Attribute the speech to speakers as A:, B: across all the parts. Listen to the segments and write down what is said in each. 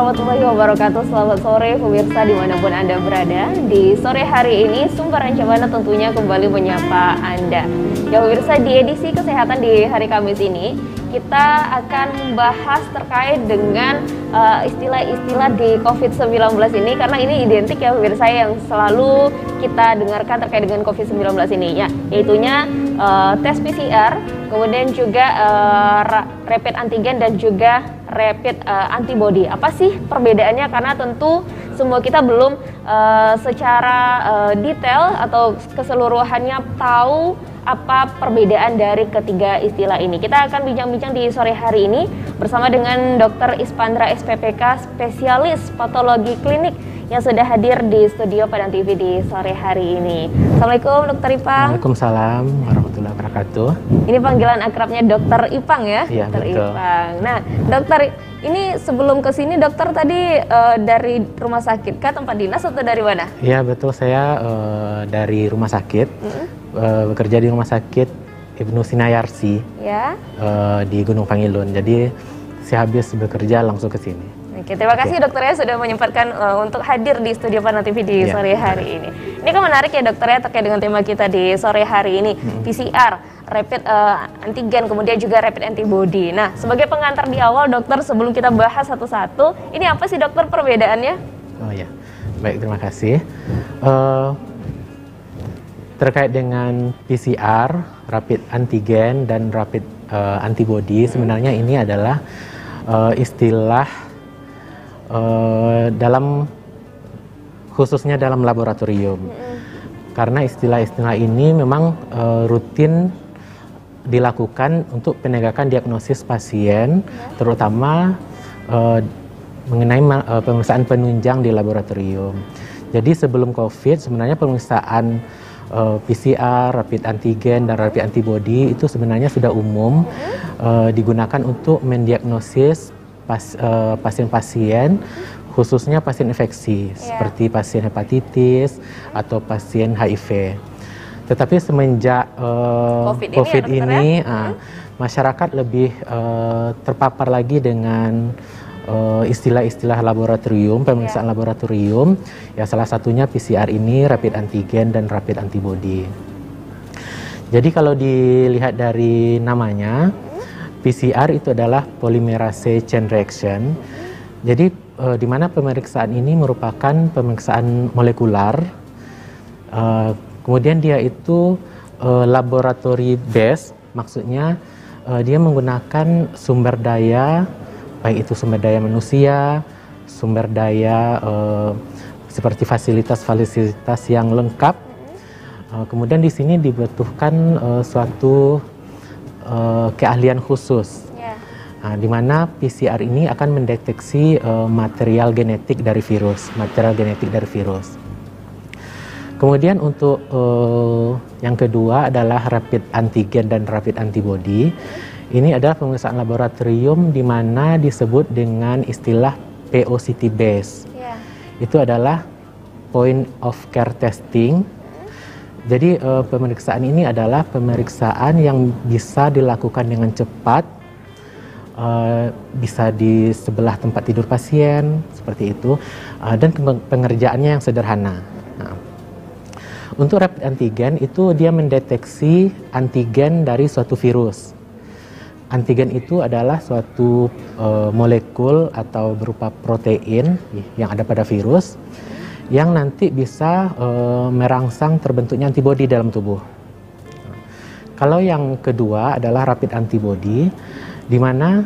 A: warahmatullahi wabarakatuh. Selamat sore pemirsa dimanapun Anda berada. Di sore hari ini Sumber Rancabana tentunya kembali menyapa Anda. Ya pemirsa, di edisi kesehatan di hari Kamis ini kita akan membahas terkait dengan istilah-istilah di COVID-19 ini, karena ini identik ya pemirsa yang selalu kita dengarkan terkait dengan COVID-19 ini ya, yaitunya tes PCR, kemudian juga rapid antigen dan juga rapid antibody. Apa sih perbedaannya? Karena tentu semua kita belum secara detail atau keseluruhannya tahu apa perbedaan dari ketiga istilah ini. Kita akan bincang-bincang di sore hari ini bersama dengan Dr. Ispandra SPPK, spesialis patologi klinik yang sudah hadir di studio Padang TV di sore hari ini. Assalamualaikum Dr. Ipang.
B: Waalaikumsalam warahmatullahi wabarakatuh.
A: Ini panggilan akrabnya Dr. Ipang ya?
B: Iya,
A: Dr.
B: betul.
A: Ipang. Nah, dokter, ini sebelum ke sini dokter tadi dari rumah sakit kah, tempat dinas atau dari mana?
B: Iya betul, saya dari rumah sakit, bekerja di rumah sakit Ibnu Sina Yarsi
A: Ya.
B: di Gunung Pangilun. Jadi saya habis bekerja langsung ke sini.
A: Oke, terima kasih dokter ya sudah menyempatkan untuk hadir di studio Padang TV di sore hari ini. Ini kan menarik ya dokter ya terkait dengan tema kita di sore hari ini, PCR, rapid antigen, kemudian juga rapid antibody. Nah, sebagai pengantar di awal dokter, sebelum kita bahas satu-satu, ini apa sih dokter perbedaannya?
B: Oh ya, baik, terima kasih. Terkait dengan PCR, rapid antigen dan rapid antibody, sebenarnya ini adalah istilah khususnya dalam laboratorium. Karena istilah-istilah ini memang rutin dilakukan untuk penegakan diagnosis pasien, terutama mengenai pemeriksaan penunjang di laboratorium. Jadi sebelum COVID sebenarnya pemeriksaan PCR, rapid antigen, dan rapid antibody itu sebenarnya sudah umum digunakan untuk mendiagnosis pasien-pasien, khususnya pasien infeksi seperti pasien hepatitis atau pasien HIV. Tetapi semenjak COVID ini masyarakat lebih terpapar lagi dengan istilah-istilah laboratorium, pemeriksaan laboratorium. Ya, salah satunya PCR ini, rapid antigen dan rapid antibody. Jadi kalau dilihat dari namanya, PCR itu adalah polymerase chain reaction. Jadi di mana pemeriksaan ini merupakan pemeriksaan molekular. Kemudian dia itu laboratory based, maksudnya dia menggunakan sumber daya, baik itu sumber daya manusia, sumber daya seperti fasilitas-fasilitas yang lengkap. Kemudian di sini dibutuhkan suatu keahlian khusus, di mana PCR ini akan mendeteksi material genetik dari virus, Kemudian untuk yang kedua adalah rapid antigen dan rapid antibody. Ini adalah pemeriksaan laboratorium di mana disebut dengan istilah POCT base. Itu adalah point of care testing. Jadi pemeriksaan ini adalah pemeriksaan yang bisa dilakukan dengan cepat, bisa di sebelah tempat tidur pasien, seperti itu, dan pengerjaannya yang sederhana. Nah, untuk rapid antigen itu dia mendeteksi antigen dari suatu virus. Antigen itu adalah suatu molekul atau berupa protein yang ada pada virus, yang nanti bisa merangsang terbentuknya antibodi dalam tubuh. Kalau yang kedua adalah rapid antibody, di mana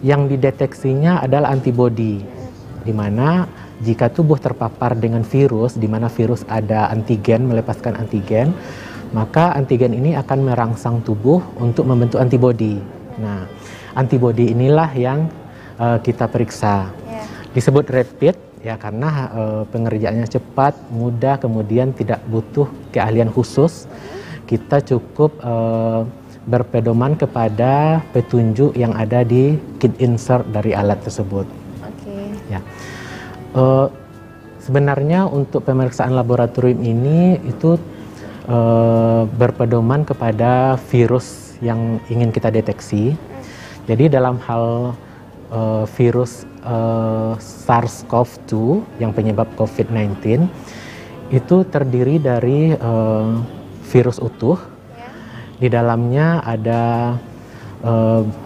B: yang dideteksinya adalah antibodi, di mana jika tubuh terpapar dengan virus, di mana virus ada antigen, melepaskan antigen, maka antigen ini akan merangsang tubuh untuk membentuk antibodi. Nah, antibodi inilah yang kita periksa. Disebut rapid, ya karena pengerjaannya cepat, mudah, kemudian tidak butuh keahlian khusus. Kita cukup berpedoman kepada petunjuk yang ada di kit insert dari alat tersebut. Ya. Sebenarnya untuk pemeriksaan laboratorium ini itu berpedoman kepada virus yang ingin kita deteksi. Jadi dalam hal virus SARS-CoV-2 yang penyebab COVID-19 itu terdiri dari virus utuh. Di dalamnya ada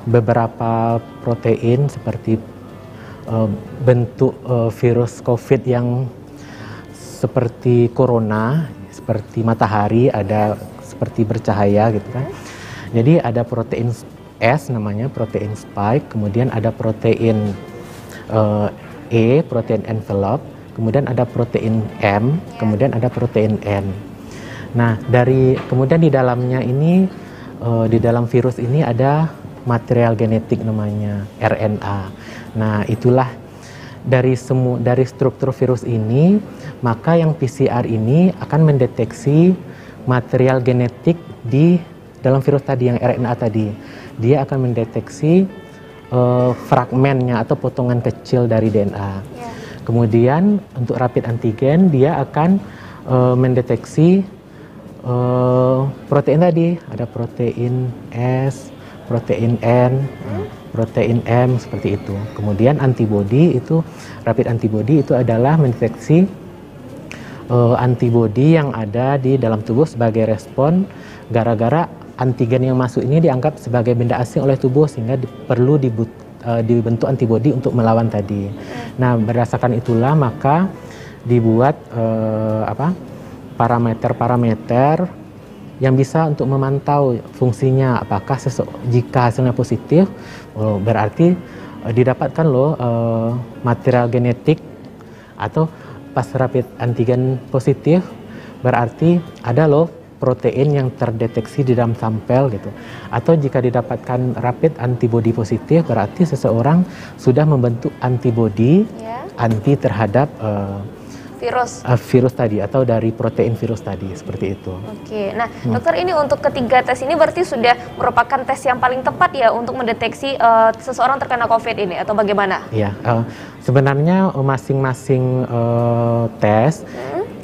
B: beberapa protein seperti bentuk virus COVID yang seperti corona, seperti matahari, ada seperti bercahaya gitu kan. Jadi ada protein S namanya, protein spike, kemudian ada protein E, protein envelope, kemudian ada protein M, kemudian ada protein N. Nah, kemudian di dalamnya ini, di dalam virus ini ada material genetik namanya RNA. Nah, itulah dari struktur virus ini, maka yang PCR ini akan mendeteksi material genetik di dalam virus tadi, yang RNA tadi. Dia akan mendeteksi fragmennya atau potongan kecil dari DNA. Kemudian untuk rapid antigen dia akan mendeteksi protein tadi, ada protein S, protein N, protein M, seperti itu. Kemudian antibody itu, rapid antibody itu adalah mendeteksi antibody yang ada di dalam tubuh sebagai respon gara-gara antigen yang masuk ini dianggap sebagai benda asing oleh tubuh, sehingga perlu dibentuk antibody untuk melawan tadi. Nah, berdasarkan itulah maka dibuat parameter-parameter yang bisa untuk memantau fungsinya. Apakah jika hasilnya positif, berarti didapatkan material genetik, atau pas rapid antigen positif berarti ada protein yang terdeteksi di dalam sampel gitu. Atau jika didapatkan rapid antibody positif berarti seseorang sudah membentuk antibody anti terhadap virus tadi, atau dari protein virus tadi, seperti itu.
A: Oke, nah dokter, ini untuk ketiga tes ini berarti sudah merupakan tes yang paling tepat ya untuk mendeteksi seseorang terkena COVID ini, atau bagaimana?
B: Iya, sebenarnya masing-masing tes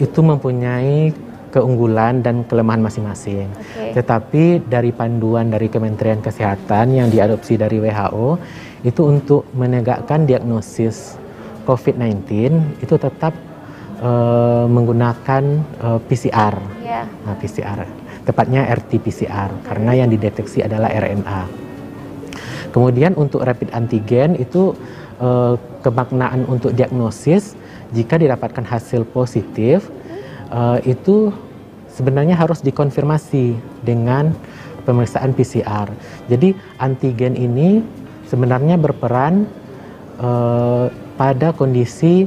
B: itu mempunyai keunggulan dan kelemahan masing-masing. Tetapi dari panduan dari Kementerian Kesehatan yang diadopsi dari WHO itu untuk menegakkan diagnosis COVID-19 itu tetap menggunakan PCR. Nah, PCR, tepatnya RT-PCR, karena yang dideteksi adalah RNA. Kemudian untuk rapid antigen itu kemaknaan untuk diagnosis, jika didapatkan hasil positif, itu sebenarnya harus dikonfirmasi dengan pemeriksaan PCR. Jadi antigen ini sebenarnya berperan pada kondisi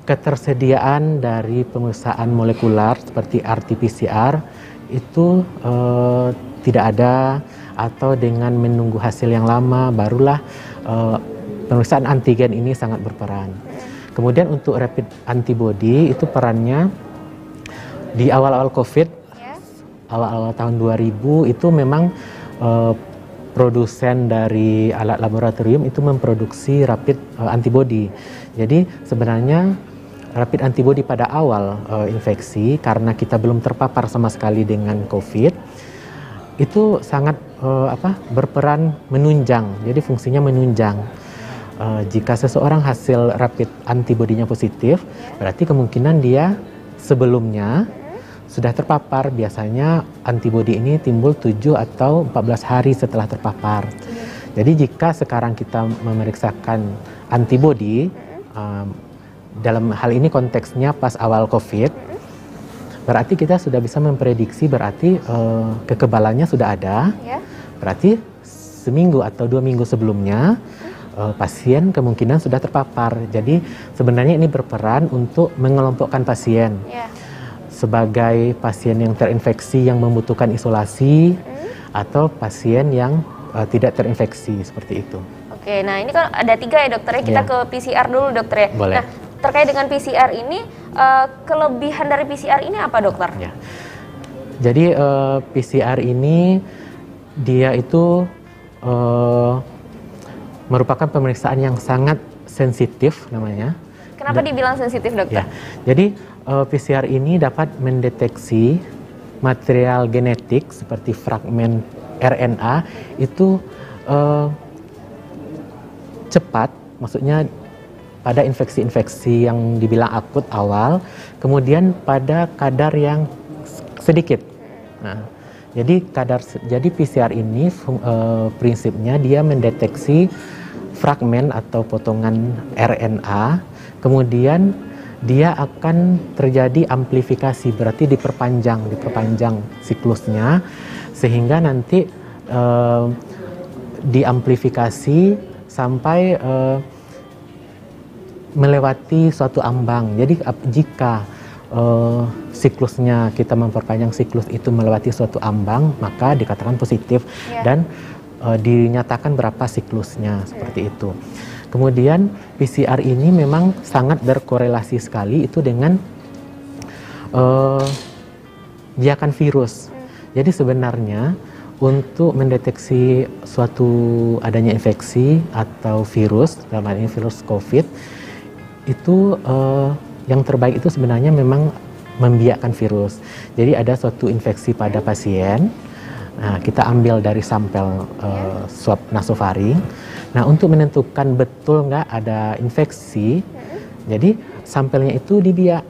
B: ketersediaan dari pemeriksaan molekular seperti RT-PCR itu tidak ada, atau dengan menunggu hasil yang lama barulah pemeriksaan antigen ini sangat berperan. Kemudian untuk rapid antibody itu perannya di awal-awal COVID, awal-awal tahun 2000 itu memang produsen dari alat laboratorium itu memproduksi rapid antibody. Jadi sebenarnya rapid antibody pada awal infeksi, karena kita belum terpapar sama sekali dengan COVID, itu sangat berperan menunjang. Jadi fungsinya menunjang. Jika seseorang hasil rapid antibody-nya positif, berarti kemungkinan dia sebelumnya sudah terpapar. Biasanya antibody ini timbul 7 atau 14 hari setelah terpapar. Jadi jika sekarang kita memeriksakan antibody, dalam hal ini konteksnya pas awal COVID, berarti kita sudah bisa memprediksi, berarti kekebalannya sudah ada. Berarti seminggu atau 2 minggu sebelumnya pasien kemungkinan sudah terpapar. Jadi sebenarnya ini berperan untuk mengelompokkan pasien. Sebagai pasien yang terinfeksi yang membutuhkan isolasi, atau pasien yang tidak terinfeksi, seperti itu.
A: Oke, nah ini kan ada 3 ya dokter ya. Kita ke PCR dulu dokter ya.
B: Boleh.
A: Nah, terkait dengan PCR ini, kelebihan dari PCR ini apa dokter?
B: Ya. Jadi PCR ini dia itu merupakan pemeriksaan yang sangat sensitif namanya.
A: Kenapa dibilang sensitif dokter?
B: Ya. Jadi PCR ini dapat mendeteksi material genetik seperti fragmen RNA itu cepat, maksudnya pada infeksi-infeksi yang dibilang akut awal, kemudian pada kadar yang sedikit. Nah, jadi PCR ini prinsipnya dia mendeteksi fragmen atau potongan RNA, kemudian dia akan terjadi amplifikasi, berarti diperpanjang siklusnya, sehingga nanti diamplifikasi sampai melewati suatu ambang. Jadi jika siklusnya, kita memperpanjang siklus itu melewati suatu ambang, maka dikatakan positif dan dinyatakan berapa siklusnya, seperti itu. Kemudian PCR ini memang sangat berkorelasi sekali itu dengan biakan virus. Jadi sebenarnya untuk mendeteksi suatu adanya infeksi atau virus, dalam hal ini virus COVID, itu yang terbaik itu sebenarnya memang membiakkan virus. Jadi ada suatu infeksi pada pasien, nah, kita ambil dari sampel swab nasofaring. Nah, untuk menentukan betul nggak ada infeksi, jadi sampelnya itu dibiak.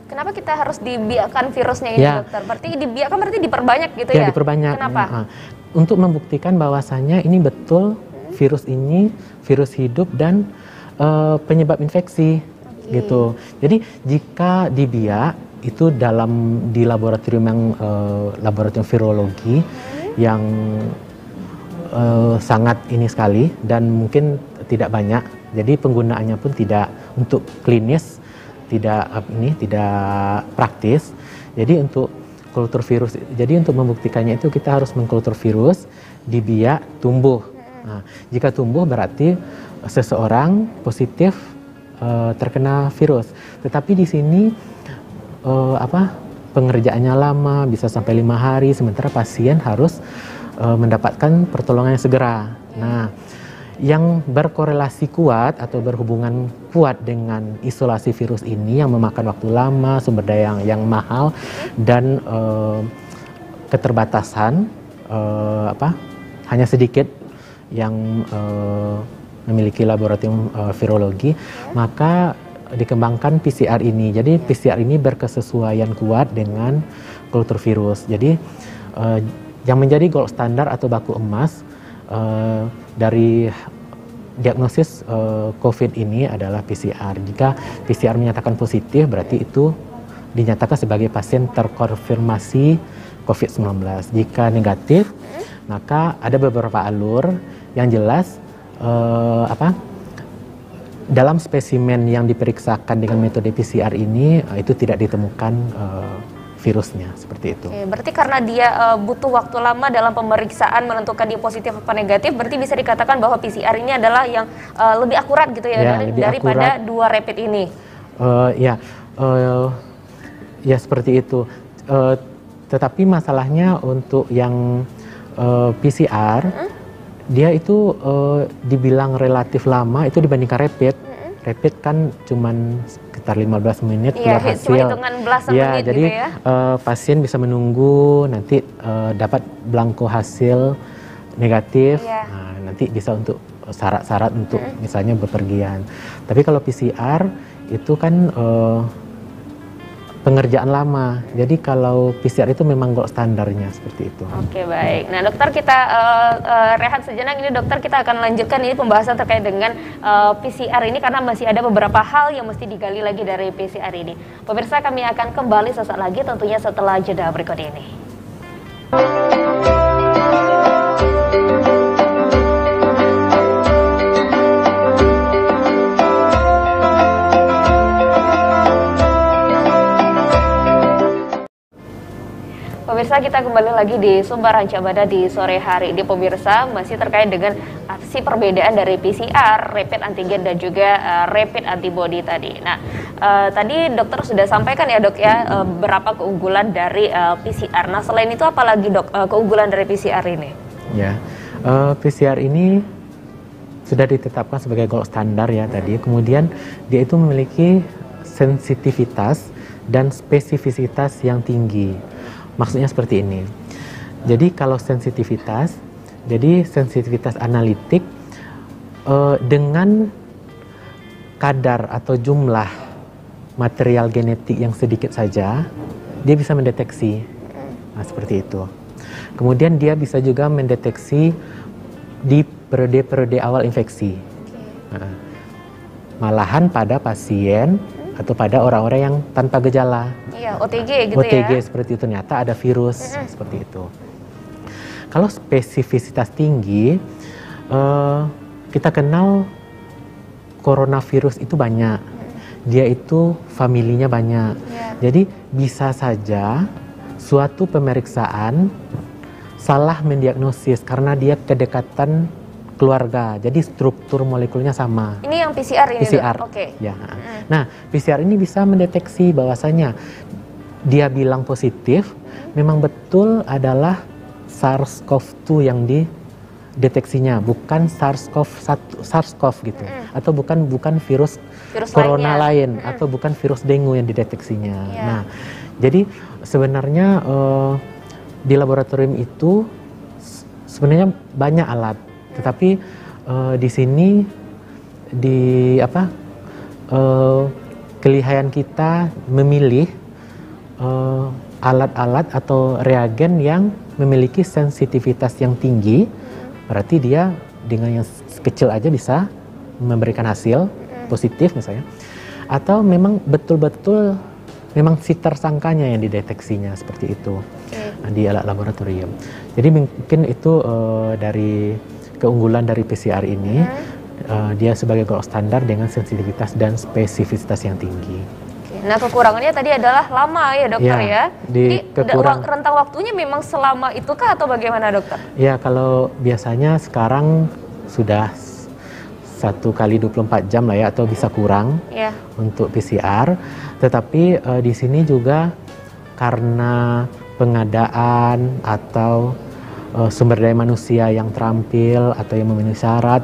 A: Kenapa kita harus dibiakkan virusnya ini, dokter? Berarti dibiakkan berarti diperbanyak gitu ya?
B: Diperbanyak.
A: Kenapa?
B: Untuk membuktikan bahwasannya ini betul virus ini virus hidup dan penyebab infeksi, gitu. Jadi jika dibiak itu di laboratorium yang laboratorium virologi yang sangat ini sekali dan mungkin tidak banyak, jadi penggunaannya pun tidak untuk klinis, tidak praktis. Jadi untuk kultur virus, jadi untuk membuktikannya itu kita harus mengkultur virus, dibiak, tumbuh. Nah, jika tumbuh berarti seseorang positif terkena virus. Tetapi di sini pengerjaannya lama, bisa sampai 5 hari, sementara pasien harus mendapatkan pertolongan yang segera. Nah, yang berkorelasi kuat atau berhubungan kuat dengan isolasi virus ini yang memakan waktu lama, sumber daya yang mahal, dan keterbatasan hanya sedikit yang memiliki laboratorium virologi, maka dikembangkan PCR ini. Jadi PCR ini berkesesuaian kuat dengan kultur virus. Jadi yang menjadi gold standar atau baku emas dari diagnosis COVID ini adalah PCR. Jika PCR menyatakan positif, berarti itu dinyatakan sebagai pasien terkonfirmasi COVID-19. Jika negatif, maka ada beberapa alur yang jelas dalam spesimen yang diperiksakan dengan metode PCR ini itu tidak ditemukan virusnya, seperti itu.
A: Oke, berarti karena dia butuh waktu lama dalam pemeriksaan menentukan dia positif apa negatif, berarti bisa dikatakan bahwa PCR ini adalah yang lebih akurat gitu ya, daripada akurat. 2 rapid ini. Ya seperti itu. Tetapi masalahnya untuk yang PCR, dia itu dibilang relatif lama itu dibandingkan rapid. Rapid kan cuman sekitar 15 menit keluar hasil. Cuma hitungan belasan menit
B: jadi,
A: gitu ya.
B: Pasien bisa menunggu nanti dapat belangko hasil negatif. Nah, nanti bisa untuk syarat-syarat untuk misalnya bepergian. Tapi kalau PCR itu kan pengerjaan lama. Jadi kalau PCR itu memang gold standarnya, seperti itu.
A: Oke, baik. Nah, dokter, kita rehat sejenak ini, dokter. Kita akan lanjutkan ini pembahasan terkait dengan PCR ini karena masih ada beberapa hal yang mesti digali lagi dari PCR ini. Pemirsa, kami akan kembali sesaat lagi tentunya setelah jeda berikut ini. Pemirsa, kita kembali lagi di Sumber Rancabada di sore hari ini. Pemirsa, masih terkait dengan si perbedaan dari PCR, rapid antigen dan juga rapid antibody tadi. Nah, tadi dokter sudah sampaikan ya, dok ya, berapa keunggulan dari PCR. Nah, selain itu apalagi, dok, keunggulan dari PCR ini?
B: Ya, PCR ini sudah ditetapkan sebagai gold standar ya tadi. Kemudian dia itu memiliki sensitivitas dan spesifisitas yang tinggi. Maksudnya seperti ini. Jadi kalau sensitivitas, jadi sensitivitas analitik dengan kadar atau jumlah material genetik yang sedikit saja, dia bisa mendeteksi. Nah, seperti itu. Kemudian dia bisa juga mendeteksi di periode-periode awal infeksi. Nah, malahan pada pasien atau pada orang-orang yang tanpa gejala.
A: Iya, OTG gitu
B: OTG
A: ya.
B: seperti itu, ternyata ada virus seperti itu. Kalau spesifisitas tinggi, kita kenal coronavirus itu banyak. Dia itu familinya banyak. Jadi bisa saja suatu pemeriksaan salah mendiagnosis karena dia kedekatan keluarga, jadi struktur molekulnya sama.
A: Ini yang PCR ini?
B: PCR.
A: Oke.
B: Ya. Nah, PCR ini bisa mendeteksi bahwasanya dia bilang positif, memang betul adalah SARS-CoV-2 yang dideteksinya, bukan SARS-CoV gitu, atau bukan virus corona lain, atau bukan virus dengue yang dideteksinya. Nah, jadi sebenarnya di laboratorium itu sebenarnya banyak alat. Tetapi di sini kelihayan kita memilih alat-alat atau reagen yang memiliki sensitivitas yang tinggi, berarti dia dengan yang kecil aja bisa memberikan hasil positif misalnya, atau memang betul-betul memang si tersangkanya yang dideteksinya seperti itu di alat laboratorium. Jadi mungkin itu dari keunggulan dari PCR ini, dia sebagai gold standar dengan sensitivitas dan spesifisitas yang tinggi.
A: Nah, kekurangannya tadi adalah lama ya dokter ya. Jadi rentang waktunya memang selama itu kah atau bagaimana dokter?
B: Ya, kalau biasanya sekarang sudah 1 kali 24 jam lah ya, atau bisa kurang untuk PCR. Tetapi di sini juga karena pengadaan atau sumber daya manusia yang terampil atau yang memenuhi syarat,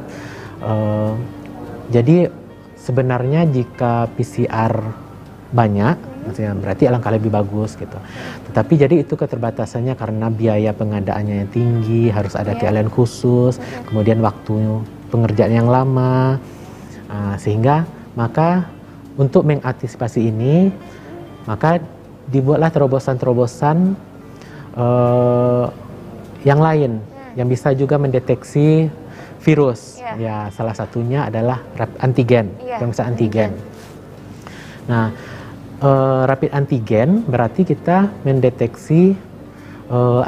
B: jadi sebenarnya jika PCR banyak, maksudnya berarti alangkah lebih bagus gitu. Tetapi jadi itu keterbatasannya karena biaya pengadaannya yang tinggi, harus ada keahlian khusus, kemudian waktu pengerjaan yang lama, sehingga maka untuk mengantisipasi ini, maka dibuatlah terobosan-terobosan yang lain yang bisa juga mendeteksi virus. Ya, salah satunya adalah rapid antigen, pemeriksaan antigen. Nah, rapid antigen berarti kita mendeteksi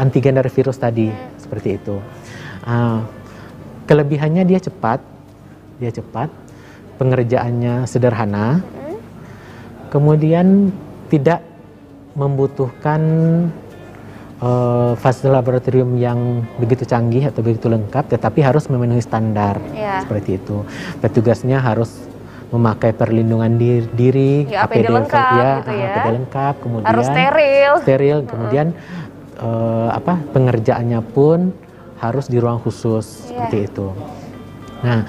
B: antigen dari virus tadi, seperti itu. Kelebihannya dia cepat, pengerjaannya sederhana, kemudian tidak membutuhkan fasilitas laboratorium yang begitu canggih atau begitu lengkap, tetapi harus memenuhi standar, seperti itu. Petugasnya harus memakai perlindungan diri,
A: APD lengkap, gitu ya.
B: APD lengkap, kemudian
A: harus steril,
B: kemudian pengerjaannya pun harus di ruang khusus, seperti itu. Nah,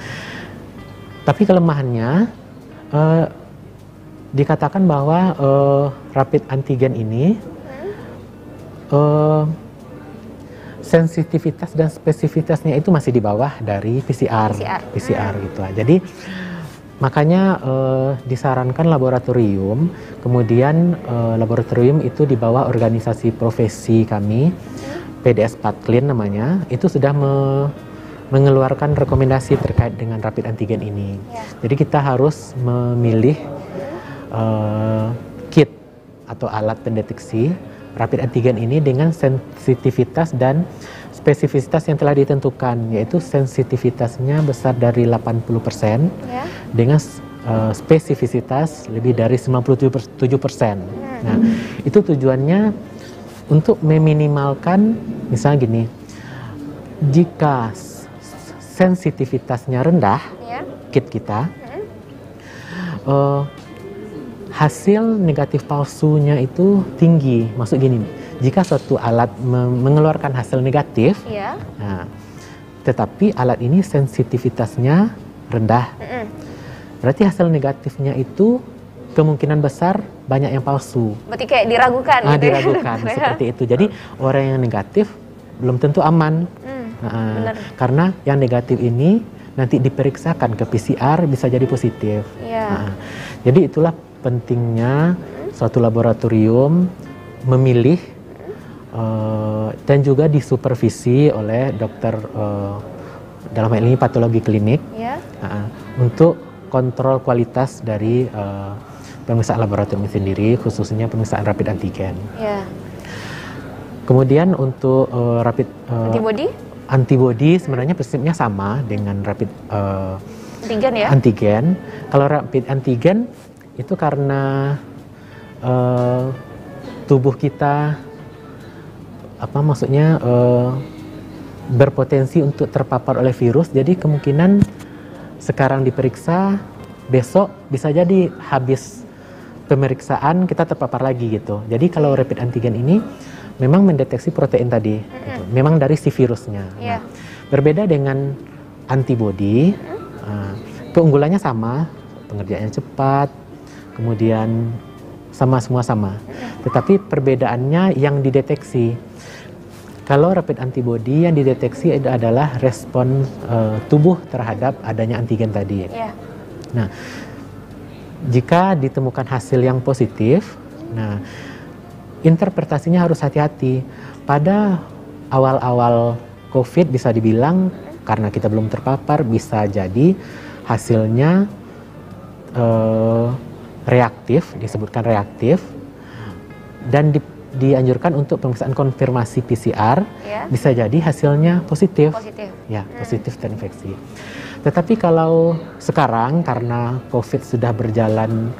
B: tapi kelemahannya dikatakan bahwa rapid antigen ini sensitivitas dan spesifitasnya itu masih di bawah dari PCR gitu. Jadi makanya disarankan laboratorium, kemudian laboratorium itu di bawah organisasi profesi kami, PDS Patlin namanya, itu sudah mengeluarkan rekomendasi terkait dengan rapid antigen ini. Jadi kita harus memilih kit atau alat pendeteksi rapid antigen ini dengan sensitivitas dan spesifisitas yang telah ditentukan, yaitu sensitivitasnya besar dari 80% dengan spesifisitas lebih dari 97%. Nah, itu tujuannya untuk meminimalkan, misalnya gini, jika sensitivitasnya rendah, kit kita, hasil negatif palsunya itu tinggi. Maksud gini, jika suatu alat mengeluarkan hasil negatif, nah, tetapi alat ini sensitivitasnya rendah, berarti hasil negatifnya itu kemungkinan besar banyak yang palsu.
A: Berarti kayak diragukan.
B: Diragukan seperti itu. Jadi orang yang negatif belum tentu aman, karena yang negatif ini nanti diperiksakan ke PCR bisa jadi positif.
A: Yeah.
B: Nah, jadi itulah pentingnya suatu laboratorium memilih dan juga disupervisi oleh dokter dalam hal ini patologi klinik untuk kontrol kualitas dari pemeriksaan laboratorium sendiri, khususnya pemeriksaan rapid antigen.
A: Yeah.
B: Kemudian untuk rapid
A: antibody
B: sebenarnya prinsipnya sama dengan rapid
A: antigen ya.
B: Antigen. Kalau rapid antigen itu karena tubuh kita berpotensi untuk terpapar oleh virus, jadi kemungkinan sekarang diperiksa, besok bisa jadi habis pemeriksaan kita terpapar lagi gitu. Jadi kalau rapid antigen ini memang mendeteksi protein tadi, gitu. Memang dari si virusnya. Nah, berbeda dengan antibody, keunggulannya sama, pengerjaannya cepat, kemudian semua sama. Tetapi perbedaannya yang dideteksi. Kalau rapid antibody yang dideteksi adalah respon tubuh terhadap adanya antigen tadi. Nah, jika ditemukan hasil yang positif, nah interpretasinya harus hati-hati. Pada awal-awal COVID bisa dibilang karena kita belum terpapar bisa jadi hasilnya reaktif, disebutkan reaktif, dan dianjurkan untuk pemeriksaan konfirmasi PCR, bisa jadi hasilnya positif. Ya, positif terinfeksi. Tetapi kalau sekarang karena COVID sudah berjalan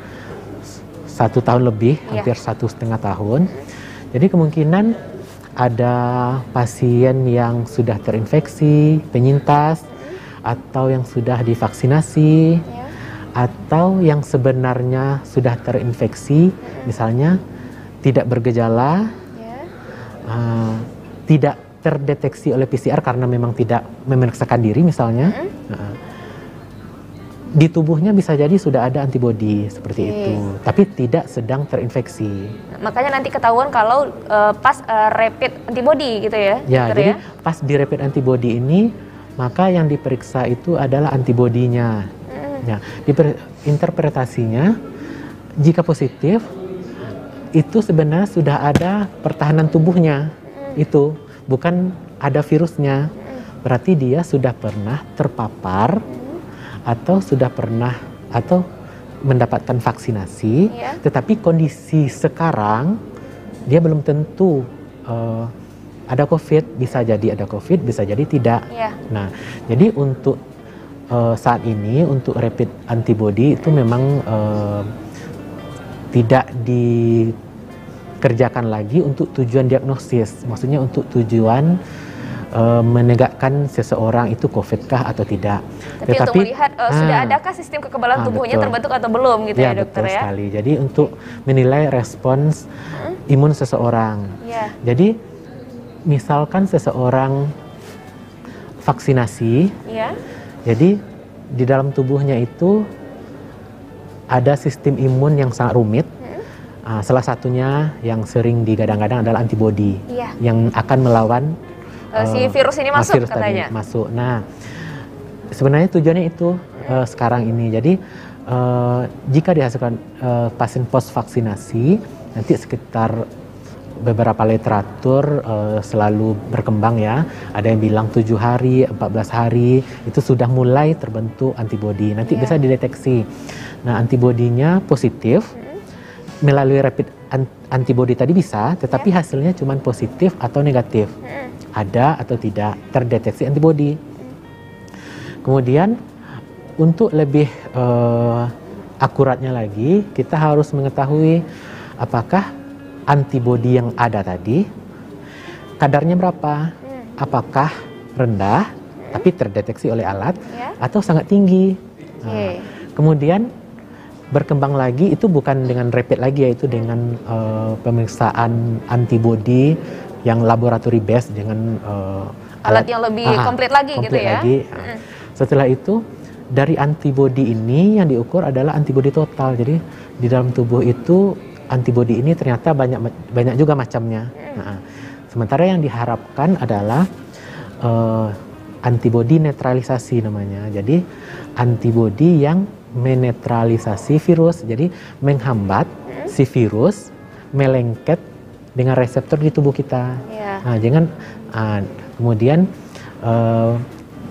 B: 1 tahun lebih, hampir 1,5 tahun, jadi kemungkinan ada pasien yang sudah terinfeksi, penyintas, atau yang sudah divaksinasi, atau yang sebenarnya sudah terinfeksi, misalnya tidak bergejala, tidak terdeteksi oleh PCR karena memang tidak memeriksakan diri misalnya, di tubuhnya bisa jadi sudah ada antibodi seperti itu, tapi tidak sedang terinfeksi.
A: Makanya nanti ketahuan kalau pas rapid antibody gitu ya?
B: Ya, jadi pas di rapid antibody ini, maka yang diperiksa itu adalah antibodinya. Ya, interpretasinya, jika positif, itu sebenarnya sudah ada pertahanan tubuhnya, itu bukan ada virusnya. Berarti dia sudah pernah terpapar atau sudah pernah atau mendapatkan vaksinasi, tetapi kondisi sekarang dia belum tentu ada COVID, bisa jadi ada COVID, bisa jadi tidak. Nah, jadi untuk saat ini untuk rapid antibody itu memang tidak dikerjakan lagi untuk tujuan diagnosis, maksudnya untuk tujuan menegakkan seseorang itu COVID kah atau tidak.
A: Tapi untuk melihat sudah adakah sistem kekebalan tubuhnya terbentuk atau belum gitu ya dokter
B: betul sekali. Jadi untuk menilai respons imun seseorang. Jadi misalkan seseorang vaksinasi, jadi di dalam tubuhnya itu ada sistem imun yang sangat rumit. Salah satunya yang sering digadang-gadang adalah antibodi yang akan melawan
A: si virus ini masuk
B: virus
A: katanya.
B: Masuk. Nah, sebenarnya tujuannya itu sekarang ini. Jadi jika dihasilkan pasien post vaksinasi, nanti sekitar beberapa literatur selalu berkembang ya. Ada yang bilang 7 hari, 14 hari itu sudah mulai terbentuk antibodi. Nanti bisa dideteksi. Nah, antibodinya positif melalui rapid antibody tadi bisa, tetapi hasilnya cuma positif atau negatif. Ada atau tidak terdeteksi antibody. Kemudian untuk lebih akuratnya lagi, kita harus mengetahui apakah antibody yang ada tadi kadarnya berapa, apakah rendah tapi terdeteksi oleh alat atau sangat tinggi. Nah, kemudian berkembang lagi itu bukan dengan rapid lagi, yaitu dengan pemeriksaan antibody yang laboratory based dengan
A: alat yang lebih komplit lagi gitu ya.
B: Setelah itu dari antibody ini yang diukur adalah antibody total. Jadi di dalam tubuh itu antibody ini ternyata banyak juga macamnya. Nah, sementara yang diharapkan adalah antibodi netralisasi namanya. Jadi antibodi yang menetralisasi virus, jadi menghambat si virus melengket dengan reseptor di tubuh kita. Nah, kemudian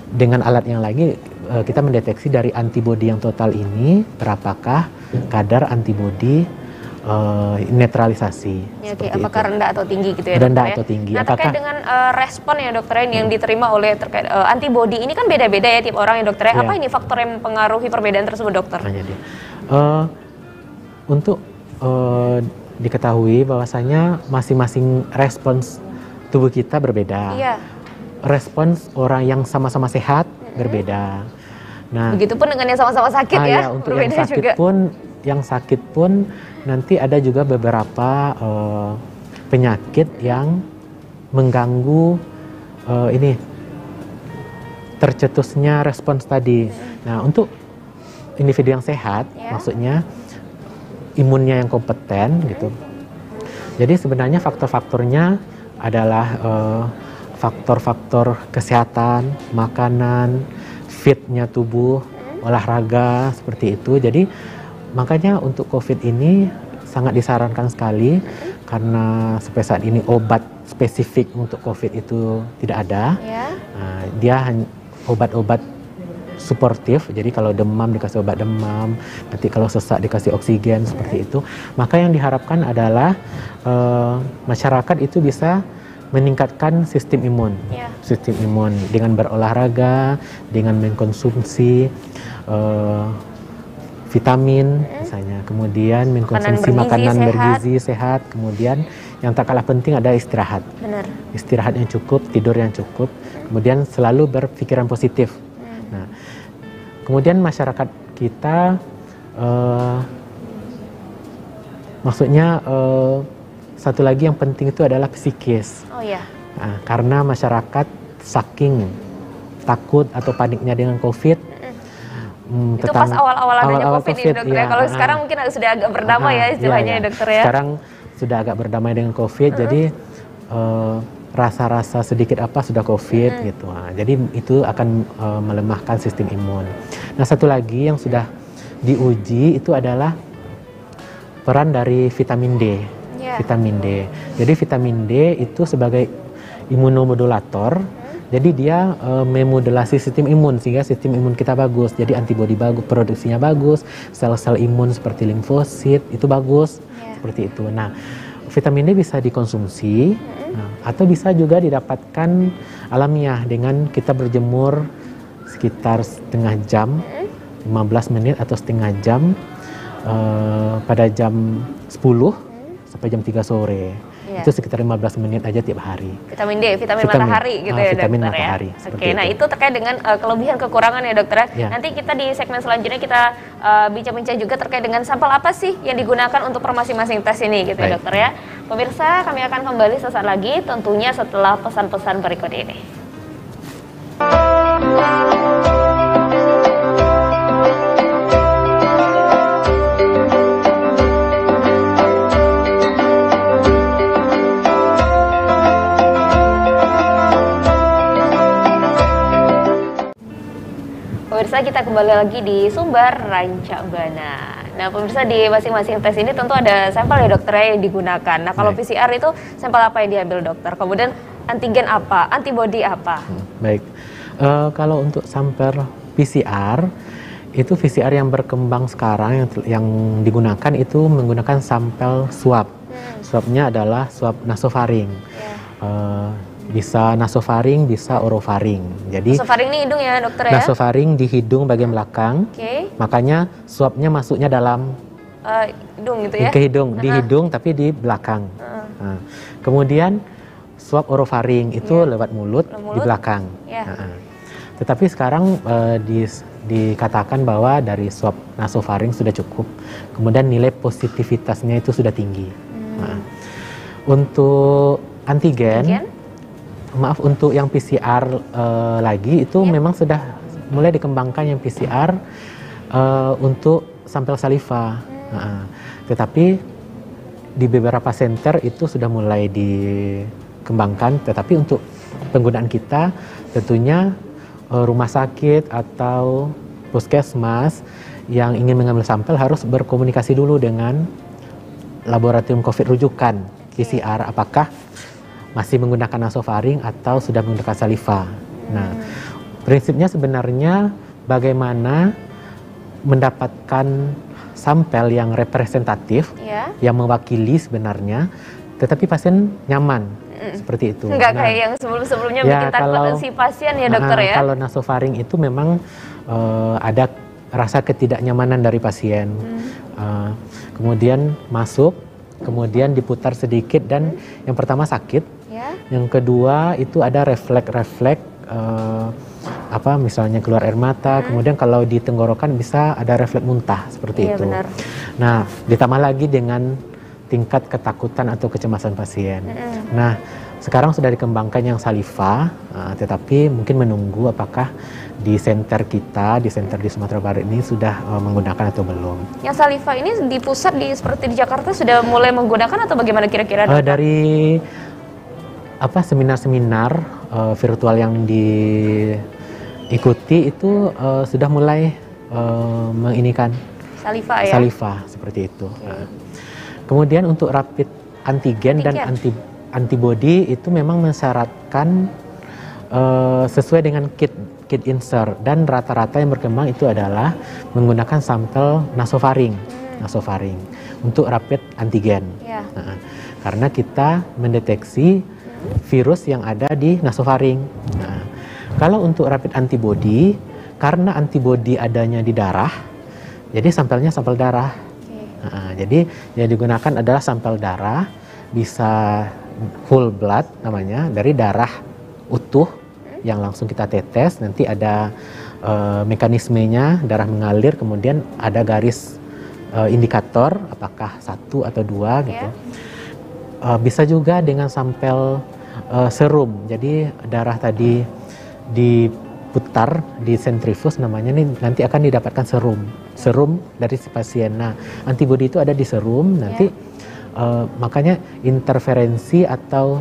B: dengan alat yang lagi kita mendeteksi dari antibodi yang total ini berapakah kadar antibodi netralisasi.
A: Apakah rendah atau tinggi gitu ya,
B: rendah
A: dokter,
B: atau tinggi.
A: Nah, terkait dengan respon ya dokter yang diterima oleh terkait antibodi ini kan beda-beda ya tiap orang ya dokter. Apa ini faktor yang mempengaruhi perbedaan tersebut, dokter?
B: Untuk diketahui bahwasanya masing-masing respons tubuh kita berbeda. Respons orang yang sama-sama sehat berbeda. Nah,
A: begitupun dengan yang sama-sama sakit ya,
B: untuk yang sakit juga. Yang sakit pun nanti ada juga beberapa penyakit yang mengganggu tercetusnya respons tadi. Nah, untuk individu yang sehat, maksudnya imunnya yang kompeten gitu. Jadi sebenarnya faktor-faktornya adalah faktor-faktor kesehatan, makanan, fitnya tubuh, olahraga seperti itu. Jadi makanya untuk COVID ini sangat disarankan sekali karena sampai saat ini obat spesifik untuk COVID itu tidak ada. Dia hanya obat-obat suportif, jadi kalau demam dikasih obat demam, nanti kalau sesak dikasih oksigen seperti itu. Maka yang diharapkan adalah masyarakat itu bisa meningkatkan sistem imun, dengan berolahraga, dengan mengkonsumsi vitamin misalnya, kemudian mengkonsumsi makanan bergizi sehat, kemudian yang tak kalah penting ada istirahat. Istirahat yang cukup, tidur yang cukup, kemudian selalu berpikiran positif. Nah, kemudian masyarakat kita maksudnya satu lagi yang penting itu adalah psikis. Nah, karena masyarakat saking takut atau paniknya dengan COVID.
A: Itu pas awal-awal adanya COVID ini, dokter. Kalau sekarang mungkin sudah agak berdamai ya istilahnya ya, dokter ya.
B: Sekarang sudah agak berdamai dengan COVID, jadi rasa-rasa sedikit apa sudah COVID gitu. Nah, jadi itu akan melemahkan sistem imun. Nah, satu lagi yang sudah diuji itu adalah peran dari vitamin D. Vitamin D. Jadi vitamin D itu sebagai imunomodulator. Jadi dia memodulasi sistem imun sehingga sistem imun kita bagus. Jadi antibodi bagus, produksinya bagus, sel-sel imun seperti limfosit itu bagus, seperti itu. Nah, vitamin D bisa dikonsumsi atau bisa juga didapatkan alamiah dengan kita berjemur sekitar setengah jam, 15 menit atau setengah jam pada jam 10 sampai jam 3 sore. Itu sekitar 15 menit aja tiap hari.
A: Vitamin D, vitamin matahari gitu ya,
B: vitamin
A: dokter
B: matahari,
A: ya. Oke, nah itu terkait dengan kelebihan kekurangan ya, dokter. Nanti kita di segmen selanjutnya kita bincang-bincang juga terkait dengan sampel apa sih yang digunakan untuk per masing-masing tes ini gitu ya, dokter ya. Pemirsa, kami akan kembali sesaat lagi tentunya setelah pesan-pesan berikut ini. Pemirsa, kita kembali lagi di Sumber Rancabana. Nah, pemirsa, di masing-masing tes ini tentu ada sampel ya, dokter, yang digunakan. Nah, kalau PCR itu sampel apa yang diambil, dokter? Kemudian antigen apa? Antibodi apa?
B: Baik. Kalau untuk sampel PCR, itu PCR yang berkembang sekarang yang digunakan itu menggunakan sampel swab. Swabnya adalah swab nasofaring. Bisa nasofaring, bisa orofaring. Jadi
A: nasofaring ini hidung ya, dokter ya?
B: Nasofaring di hidung bagian belakang. Makanya swabnya masuknya dalam
A: hidung gitu ya?
B: Ke hidung, di hidung tapi di belakang. Nah, kemudian swab orofaring itu lewat mulut di belakang. Tetapi sekarang dikatakan bahwa dari swab nasofaring sudah cukup. Kemudian nilai positivitasnya itu sudah tinggi. Nah, untuk antigen? Maaf, untuk yang PCR lagi itu memang sudah mulai dikembangkan yang PCR untuk sampel saliva. Tetapi di beberapa center itu sudah mulai dikembangkan. Tetapi untuk penggunaan kita tentunya rumah sakit atau puskesmas yang ingin mengambil sampel harus berkomunikasi dulu dengan laboratorium COVID rujukan PCR, apakah masih menggunakan nasofaring atau sudah menggunakan saliva. Nah, prinsipnya sebenarnya bagaimana mendapatkan sampel yang representatif, yang mewakili sebenarnya, tetapi pasien nyaman. Seperti itu.
A: Nggak kayak yang sebelum-sebelumnya bikin takut si pasien ya dokter ya?
B: Kalau nasofaring itu memang ada rasa ketidaknyamanan dari pasien. Kemudian masuk, kemudian diputar sedikit dan yang pertama sakit. Yang kedua itu ada refleks-refleks misalnya keluar air mata, kemudian kalau di tenggorokan bisa ada refleks muntah seperti itu. Benar. Nah, ditambah lagi dengan tingkat ketakutan atau kecemasan pasien. Nah, sekarang sudah dikembangkan yang saliva, tetapi mungkin menunggu apakah di center kita, di center di Sumatera Barat ini sudah menggunakan atau belum. Yang
A: saliva ini di pusat seperti di Jakarta sudah mulai menggunakan atau bagaimana kira-kira?
B: Dari seminar-seminar virtual yang diikuti itu sudah mulai menginikan saliva seperti itu. Kemudian untuk rapid antigen dan antibody itu memang mensyaratkan sesuai dengan kit insert, dan rata-rata yang berkembang itu adalah menggunakan sampel nasofaring untuk rapid antigen. Karena kita mendeteksi virus yang ada di nasofaring. Nah, kalau untuk rapid antibody, karena antibody adanya di darah, jadi sampelnya sampel darah. Jadi yang digunakan adalah sampel darah, bisa whole blood namanya, dari darah utuh yang langsung kita tetes. Nanti ada mekanismenya, darah mengalir, kemudian ada garis indikator apakah 1 atau 2 gitu. Bisa juga dengan sampel serum, jadi darah tadi diputar di sentrifus namanya, nih nanti akan didapatkan serum dari si pasien. Nah, antibodi itu ada di serum, nanti makanya interferensi atau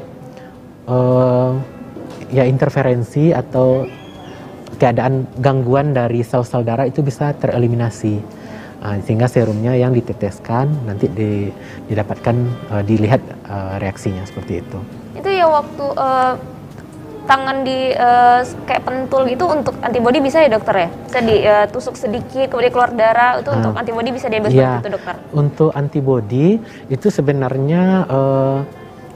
B: keadaan gangguan dari sel-sel darah itu bisa tereliminasi. Sehingga serumnya yang diteteskan nanti didapatkan dilihat reaksinya seperti itu.
A: Itu ya waktu tangan kayak pentul gitu untuk antibodi bisa ya dokter ya? Bisa ditusuk sedikit kemudian keluar darah, itu untuk antibodi bisa diambil seperti itu dokter?
B: Untuk antibodi itu sebenarnya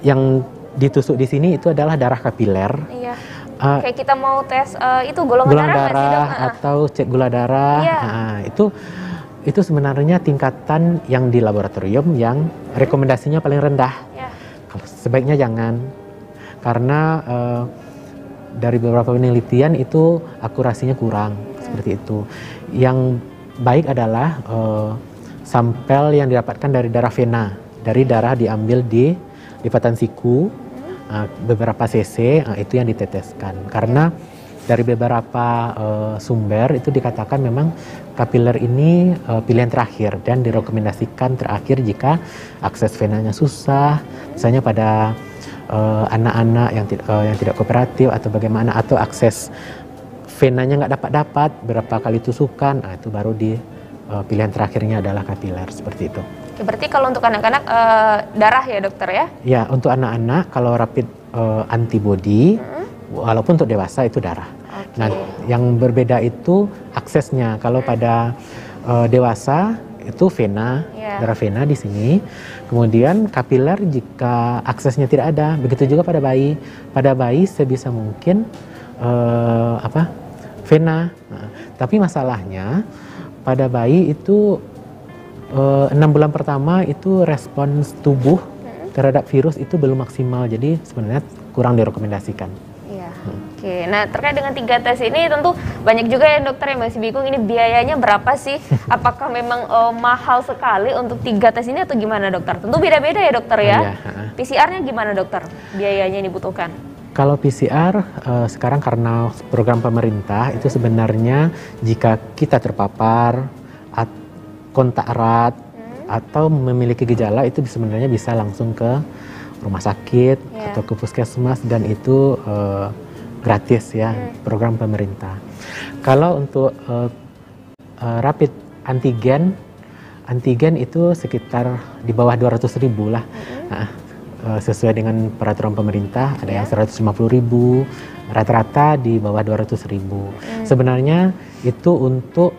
B: yang ditusuk di sini itu adalah darah kapiler.
A: Iya. Kayak kita mau tes itu golongan darah
B: atau cek gula darah. Itu sebenarnya tingkatan yang di laboratorium yang rekomendasinya paling rendah. Sebaiknya jangan, karena dari beberapa penelitian itu akurasinya kurang seperti itu. Yang baik adalah sampel yang didapatkan dari darah vena, dari darah diambil di lipatan siku, beberapa cc, itu yang diteteskan. Karena dari beberapa sumber itu dikatakan memang kapiler ini pilihan terakhir dan direkomendasikan terakhir jika akses venanya susah, misalnya pada anak-anak yang tidak kooperatif atau bagaimana, atau akses venanya nggak dapat berapa kali tusukan, itu baru pilihan terakhirnya adalah kapiler seperti itu.
A: Oke, berarti kalau untuk anak-anak darah ya dokter ya?
B: Ya, untuk anak-anak kalau rapid antibody, walaupun untuk dewasa itu darah. Nah, yang berbeda itu aksesnya. Kalau pada dewasa itu vena, darah vena di sini. Kemudian kapiler jika aksesnya tidak ada. Begitu juga pada bayi. Pada bayi sebisa mungkin vena. Nah, tapi masalahnya pada bayi itu 6 bulan pertama itu respons tubuh terhadap virus itu belum maksimal. Jadi sebenarnya kurang direkomendasikan.
A: Oke, nah terkait dengan 3 tes ini tentu banyak juga ya dokter yang masih bingung ini biayanya berapa sih? Apakah memang mahal sekali untuk 3 tes ini atau gimana dokter? Tentu beda-beda ya dokter ya. PCR-nya gimana dokter? Biayanya yang dibutuhkan?
B: Kalau PCR sekarang karena program pemerintah itu sebenarnya jika kita terpapar, kontak erat atau memiliki gejala itu sebenarnya bisa langsung ke rumah sakit atau ke puskesmas, dan itu gratis ya, program pemerintah. Kalau untuk rapid antigen itu sekitar di bawah 200.000 lah. Sesuai dengan peraturan pemerintah ada yang 150.000, rata-rata di bawah 200.000. Sebenarnya itu untuk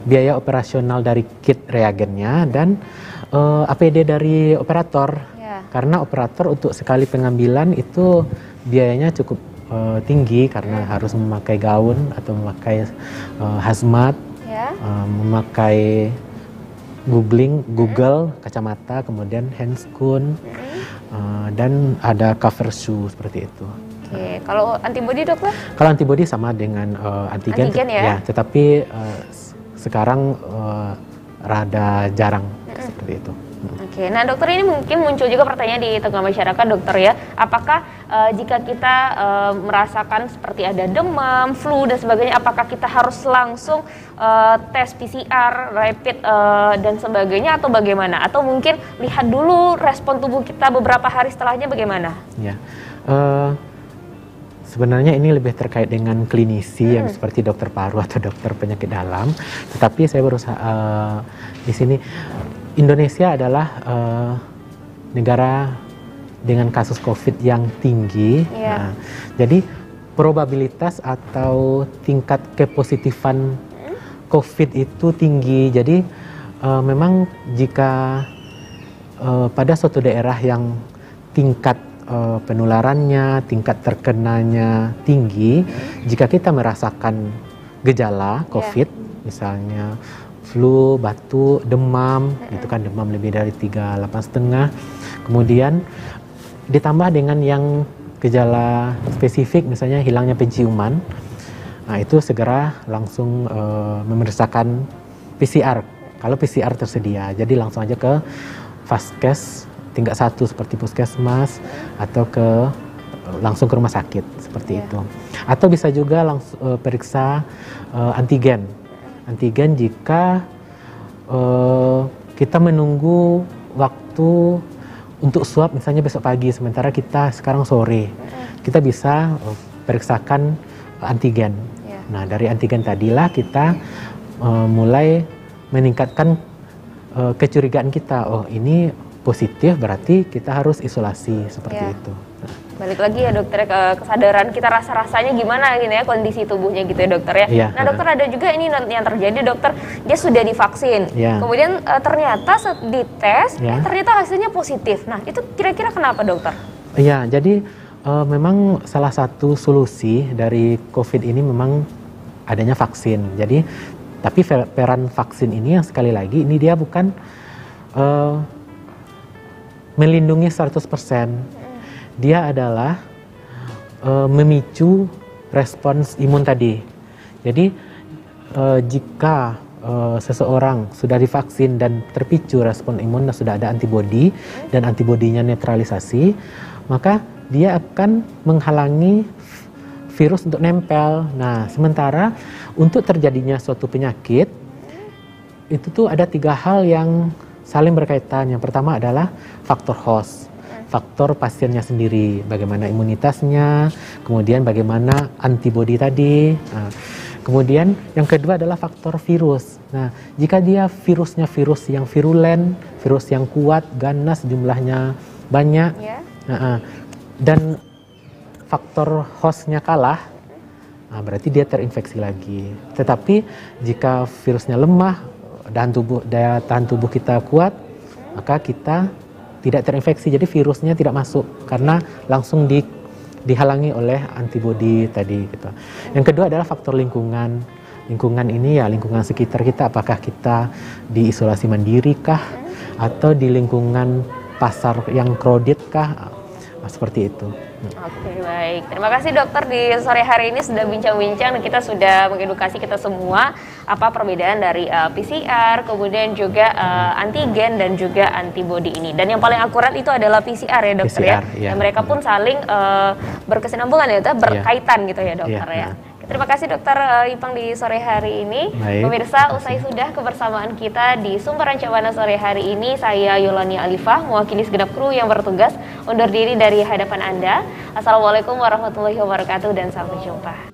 B: biaya operasional dari kit reagennya dan APD dari operator. Karena operator untuk sekali pengambilan itu biayanya cukup tinggi karena harus memakai gaun atau memakai hazmat, memakai Google, kacamata, kemudian handscoon, dan ada cover shoe seperti itu.
A: Oke, kalau antibody dokter?
B: Kalau antibody sama dengan antigen ya, tetapi sekarang rada jarang seperti itu.
A: Oke, nah dokter, ini mungkin muncul juga pertanyaan di tengah masyarakat dokter ya, apakah jika kita merasakan seperti ada demam, flu dan sebagainya, apakah kita harus langsung tes PCR, rapid dan sebagainya atau bagaimana? Atau mungkin lihat dulu respon tubuh kita beberapa hari setelahnya bagaimana?
B: Ya, sebenarnya ini lebih terkait dengan klinisi yang seperti dokter paru atau dokter penyakit dalam, tetapi saya berusaha di sini. Indonesia adalah negara dengan kasus COVID yang tinggi. Nah, jadi probabilitas atau tingkat kepositifan COVID itu tinggi. Jadi memang jika pada suatu daerah yang tingkat penularannya, tingkat terkenanya tinggi, jika kita merasakan gejala COVID, misalnya flu, batuk, demam, itu kan demam lebih dari 38,5. Kemudian ditambah dengan yang gejala spesifik, misalnya hilangnya penciuman. Nah, itu segera langsung memeriksakan PCR. Kalau PCR tersedia, jadi langsung aja ke Vaskes tingkat 1 seperti puskesmas atau langsung ke rumah sakit seperti itu. Atau bisa juga langsung periksa antigen. Antigen jika kita menunggu waktu untuk swab misalnya besok pagi, sementara kita sekarang sore, kita bisa periksakan antigen. Nah, dari antigen tadilah kita mulai meningkatkan kecurigaan kita. Oh, ini positif, berarti kita harus isolasi seperti itu.
A: Balik lagi ya dokter, ke kesadaran kita, rasa-rasanya gimana gitu ya, kondisi tubuhnya gitu ya dokter ya. Nah dokter, ada juga ini yang terjadi dokter, dia sudah divaksin, kemudian ternyata dites, ternyata hasilnya positif. Nah itu kira-kira kenapa dokter?
B: Iya, jadi memang salah satu solusi dari COVID ini memang adanya vaksin. Jadi tapi peran vaksin ini yang sekali lagi ini dia bukan melindungi 100%. Dia adalah memicu respons imun tadi. Jadi jika seseorang sudah divaksin dan terpicu respon imun dan sudah ada antibodi dan antibodinya netralisasi, maka dia akan menghalangi virus untuk nempel. Nah, sementara untuk terjadinya suatu penyakit itu tuh ada 3 hal yang saling berkaitan. Yang pertama adalah faktor host. Faktor pasiennya sendiri, bagaimana imunitasnya, kemudian bagaimana antibodi tadi. Nah, kemudian yang kedua adalah faktor virus. Nah, jika dia virusnya virus yang virulen, virus yang kuat, ganas, jumlahnya banyak, dan faktor hostnya kalah, nah, berarti dia terinfeksi lagi. Tetapi jika virusnya lemah, daya tahan tubuh kita kuat, maka kita tidak terinfeksi, jadi virusnya tidak masuk karena langsung dihalangi oleh antibodi tadi gitu. Yang kedua adalah faktor lingkungan. Lingkungan ini ya lingkungan sekitar kita, apakah kita di isolasi mandiri kah atau di lingkungan pasar yang crowded kah? Nah, seperti itu.
A: Oke, baik. Terima kasih dokter, di sore hari ini sudah bincang-bincang dan kita sudah mengedukasi kita semua apa perbedaan dari PCR, kemudian juga antigen dan juga antibody ini. Dan yang paling akurat itu adalah PCR ya dokter, PCR, ya. Dan mereka pun saling berkesinambungan ya, berkaitan gitu ya dokter ya. Kita Terima kasih Dokter Ipang di sore hari ini.
B: Baik,
A: Pemirsa, usai sudah kebersamaan kita di Sumber Rancabana sore hari ini, saya Yolani Alifah, mewakili segenap kru yang bertugas, undur diri dari hadapan Anda. Assalamualaikum warahmatullahi wabarakatuh dan sampai jumpa.